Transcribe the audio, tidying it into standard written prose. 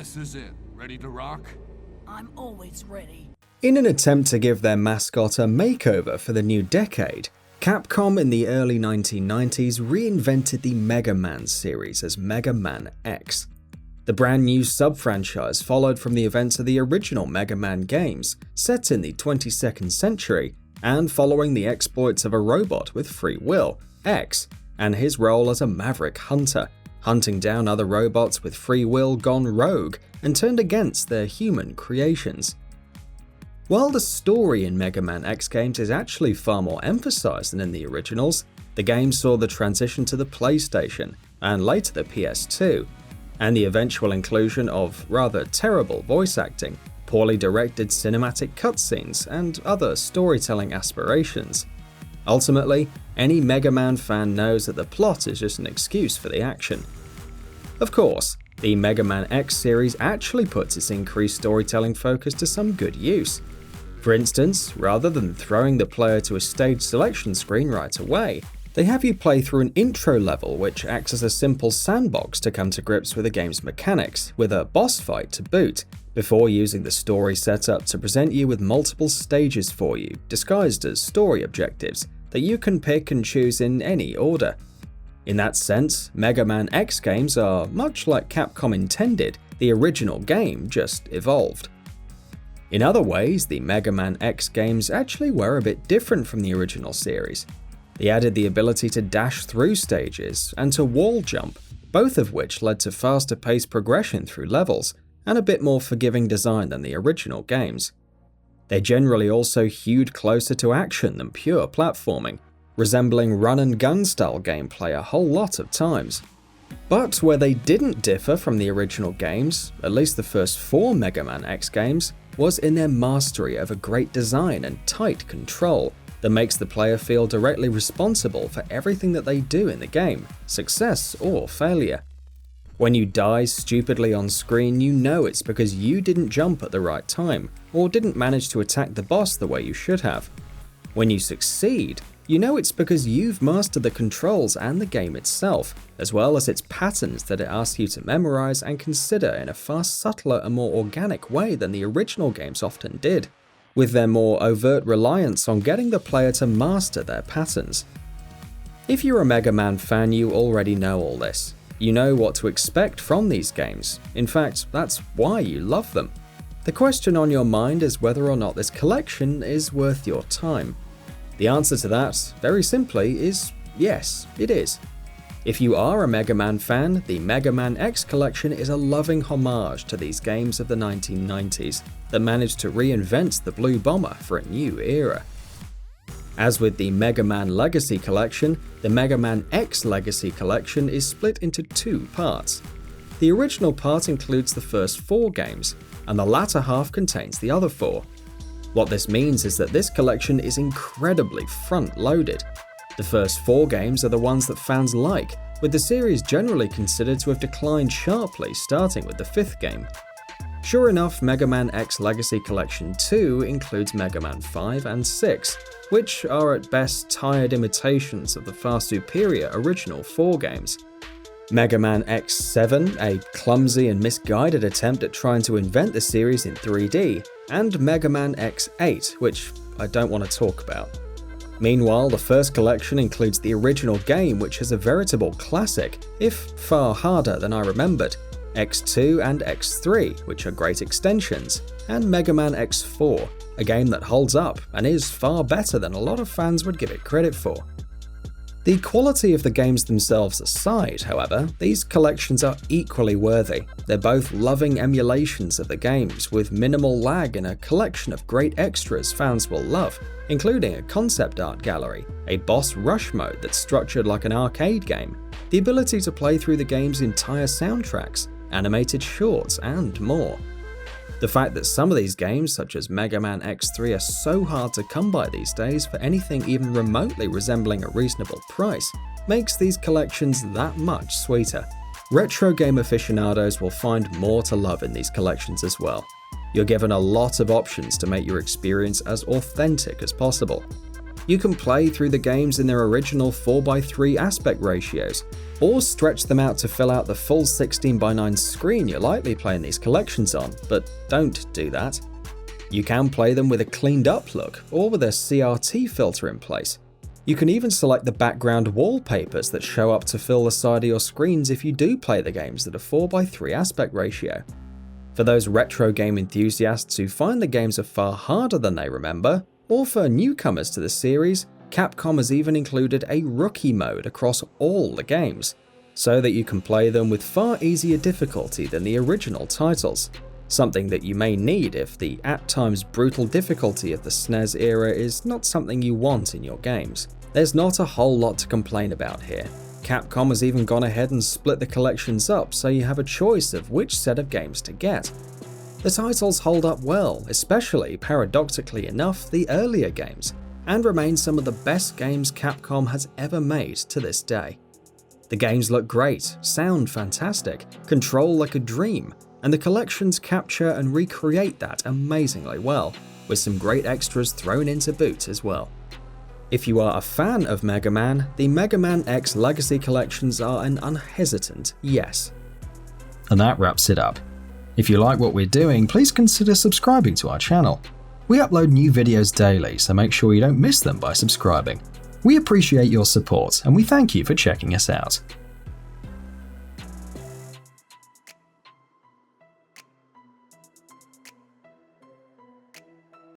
This is it. Ready to rock? I'm always ready. In an attempt to give their mascot a makeover for the new decade, Capcom in the early 1990s reinvented the Mega Man series as Mega Man X. The brand new sub-franchise followed from the events of the original Mega Man games, set in the 22nd century, and following the exploits of a robot with free will, X, and his role as a maverick hunter, hunting down other robots with free will gone rogue and turned against their human creations. While the story in Mega Man X games is actually far more emphasized than in the originals, the game saw the transition to the PlayStation, and later the PS2, and the eventual inclusion of rather terrible voice acting, poorly directed cinematic cutscenes, and other storytelling aspirations. Ultimately, any Mega Man fan knows that the plot is just an excuse for the action. Of course, the Mega Man X series actually puts its increased storytelling focus to some good use. For instance, rather than throwing the player to a stage selection screen right away, they have you play through an intro level which acts as a simple sandbox to come to grips with the game's mechanics, with a boss fight to boot, before using the story setup to present you with multiple stages for you, disguised as story objectives, that you can pick and choose in any order. In that sense, Mega Man X games are much like Capcom intended, the original game just evolved. In other ways, the Mega Man X games actually were a bit different from the original series. They added the ability to dash through stages and to wall jump, both of which led to faster paced progression through levels, and a bit more forgiving design than the original games. They generally also hewed closer to action than pure platforming, resembling run-and-gun style gameplay a whole lot of times. But where they didn't differ from the original games, at least the first 4 Mega Man X games, was in their mastery of a great design and tight control that makes the player feel directly responsible for everything that they do in the game, success or failure. When you die stupidly on screen, you know it's because you didn't jump at the right time, or didn't manage to attack the boss the way you should have. When you succeed, you know it's because you've mastered the controls and the game itself, as well as its patterns that it asks you to memorize and consider in a far subtler and more organic way than the original games often did, with their more overt reliance on getting the player to master their patterns. If you're a Mega Man fan, you already know all this. You know what to expect from these games. In fact, that's why you love them. The question on your mind is whether or not this collection is worth your time. The answer to that, very simply, is yes, it is. If you are a Mega Man fan, the Mega Man X Collection is a loving homage to these games of the 1990s that managed to reinvent the Blue Bomber for a new era. As with the Mega Man Legacy Collection, the Mega Man X Legacy Collection is split into 2 parts. The original part includes the first 4 games, and the latter half contains the other 4. What this means is that this collection is incredibly front-loaded. The first 4 games are the ones that fans like, with the series generally considered to have declined sharply starting with the 5th game. Sure enough, Mega Man X Legacy Collection 2 includes Mega Man 5 and 6, which are at best tired imitations of the far superior original 4 games. Mega Man X7, a clumsy and misguided attempt at trying to invent the series in 3D, and Mega Man X8, which I don't want to talk about. Meanwhile, the first collection includes the original game, which is a veritable classic, if far harder than I remembered, X2 and X3, which are great extensions, and Mega Man X4, a game that holds up and is far better than a lot of fans would give it credit for. The quality of the games themselves aside, however, these collections are equally worthy. They're both loving emulations of the games, with minimal lag and a collection of great extras fans will love, including a concept art gallery, a boss rush mode that's structured like an arcade game, the ability to play through the game's entire soundtracks, animated shorts, and more. The fact that some of these games, such as Mega Man X3, are so hard to come by these days for anything even remotely resembling a reasonable price, makes these collections that much sweeter. Retro game aficionados will find more to love in these collections as well. You're given a lot of options to make your experience as authentic as possible. You can play through the games in their original 4:3 aspect ratios, or stretch them out to fill out the full 16:9 screen you're likely playing these collections on, but don't do that. You can play them with a cleaned up look, or with a CRT filter in place. You can even select the background wallpapers that show up to fill the side of your screens if you do play the games at a 4:3 aspect ratio. For those retro game enthusiasts who find the games are far harder than they remember, or for newcomers to the series, Capcom has even included a rookie mode across all the games, so that you can play them with far easier difficulty than the original titles. Something that you may need if the at times brutal difficulty of the SNES era is not something you want in your games. There's not a whole lot to complain about here. Capcom has even gone ahead and split the collections up so you have a choice of which set of games to get. The titles hold up well, especially, paradoxically enough, the earlier games, and remain some of the best games Capcom has ever made to this day. The games look great, sound fantastic, control like a dream, and the collections capture and recreate that amazingly well, with some great extras thrown into boot as well. If you are a fan of Mega Man, the Megaman X Legacy Collections are an unhesitant yes. And that wraps it up. If you like what we're doing, please consider subscribing to our channel. We upload new videos daily, so make sure you don't miss them by subscribing. We appreciate your support, and we thank you for checking us out.